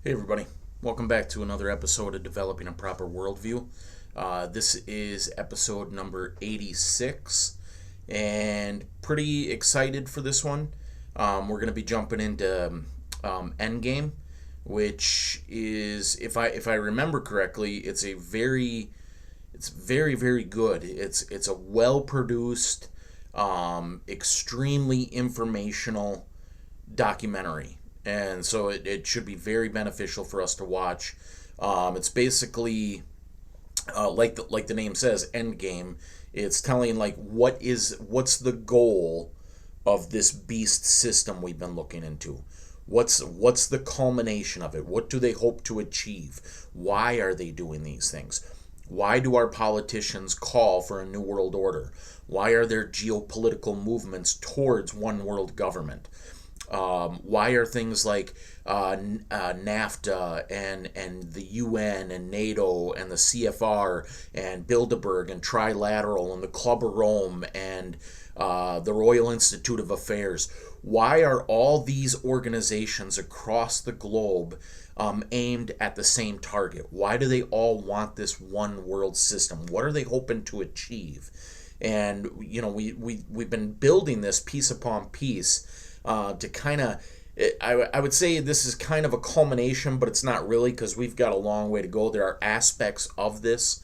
Hey, everybody. Welcome back to another episode of Developing a Proper Worldview. This is episode number 86, and pretty excited for this one. We're going to be jumping into Endgame, which is, if I remember correctly, it's very good. It's a well produced, extremely informational documentary, and so it should be very beneficial for us to watch. It's basically like the name says, Endgame. It's telling like what's the goal of this beast system we've been looking into. What's the culmination of it? What do they hope to achieve? Why are they doing these things? Why do our politicians call for a new world order? Why are there geopolitical movements towards one world government? Why are things like NAFTA and the UN and NATO and the CFR and Bilderberg and Trilateral and the Club of Rome and the Royal Institute of Affairs? Why are all these organizations across the globe aimed at the same target? Why do they all want this one world system? What are they hoping to achieve? And we've been building this piece upon piece to kind of, I would say this is kind of a culmination, but it's not really, because we've got a long way to go. There are aspects of this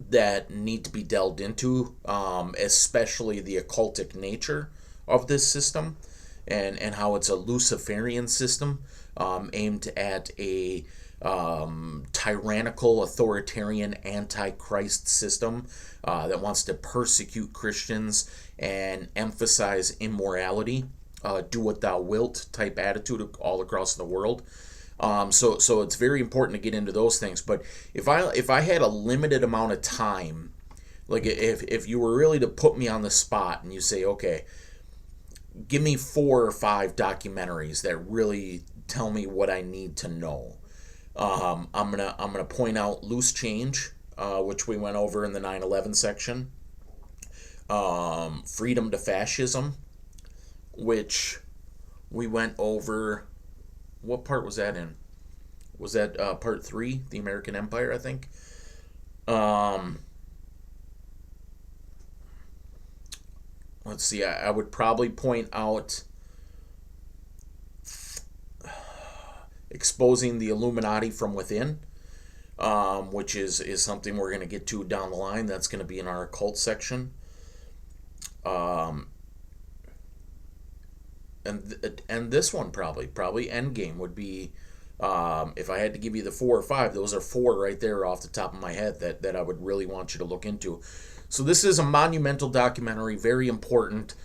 that need to be delved into, especially the occultic nature of this system, and how it's a Luciferian system aimed at a tyrannical, authoritarian, antichrist system that wants to persecute Christians and emphasize immorality, do what thou wilt type attitude all across the world. So it's very important to get into those things. But if I had a limited amount of time, like if you were really to put me on the spot and you say, okay, give me 4 or 5 documentaries that really tell me what I need to know. I'm gonna point out Loose Change, which we went over in the 9/11 section. Freedom to Fascism, which we went over. What part was that in? Was that part 3, the American Empire, I think? Let's see. I would probably point out Exposing the Illuminati from Within, which is something we're going to get to down the line. That's going to be in our occult section. And this one probably Endgame would be, if I had to give you the 4 or 5, those are 4 right there off the top of my head that I would really want you to look into. So this is a monumental documentary, very important.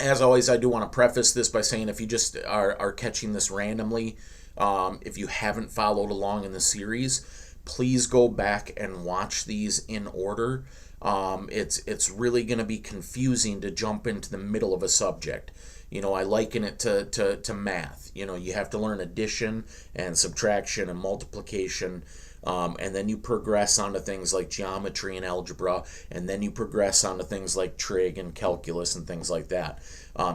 As always, I do want to preface this by saying, if you just are catching this randomly, if you haven't followed along in the series, please go back and watch these in order. It's really going to be confusing to jump into the middle of a subject. I liken it to math. You have to learn addition and subtraction and multiplication, and then you progress onto things like geometry and algebra, and then you progress onto things like trig and calculus and things like that.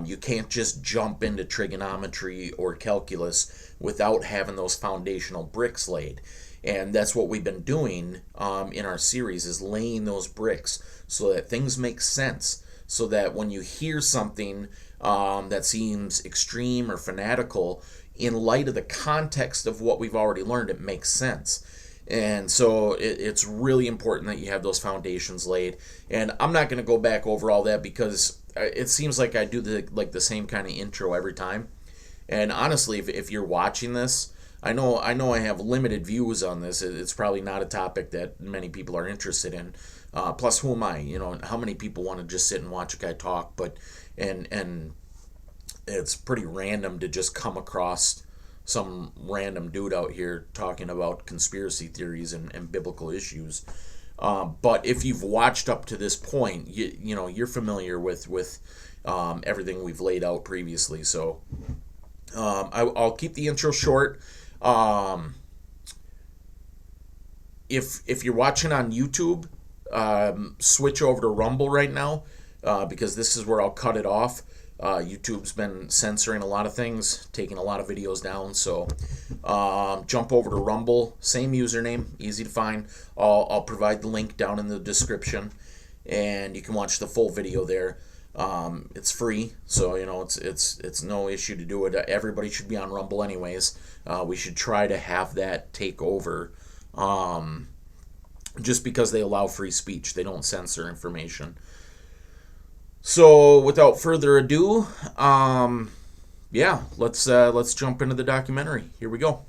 You can't just jump into trigonometry or calculus without having those foundational bricks laid. And that's what we've been doing in our series, is laying those bricks so that things make sense, so that when you hear something that seems extreme or fanatical, in light of the context of what we've already learned, it makes sense. And so it's really important that you have those foundations laid. And I'm not going to go back over all that, because it seems like I do the same kind of intro every time. And honestly, if you're watching this, I know I have limited views on this. It's probably not a topic that many people are interested in. Plus, who am I? How many people want to just sit and watch a guy talk? But and it's pretty random to just come across some random dude out here talking about conspiracy theories and biblical issues. But if you've watched up to this point, you're familiar with everything we've laid out previously. So I'll keep the intro short. If you're watching on YouTube, switch over to Rumble right now, because this is where I'll cut it off. YouTube's been censoring a lot of things, taking a lot of videos down. So jump over to Rumble, same username, easy to find. I'll provide the link down in the description, and you can watch the full video there. It's free, so it's no issue to do it. Everybody should be on Rumble anyways. We should try to have that take over. Just because they allow free speech, they don't censor information. So without further ado, yeah, let's jump into the documentary. Here we go.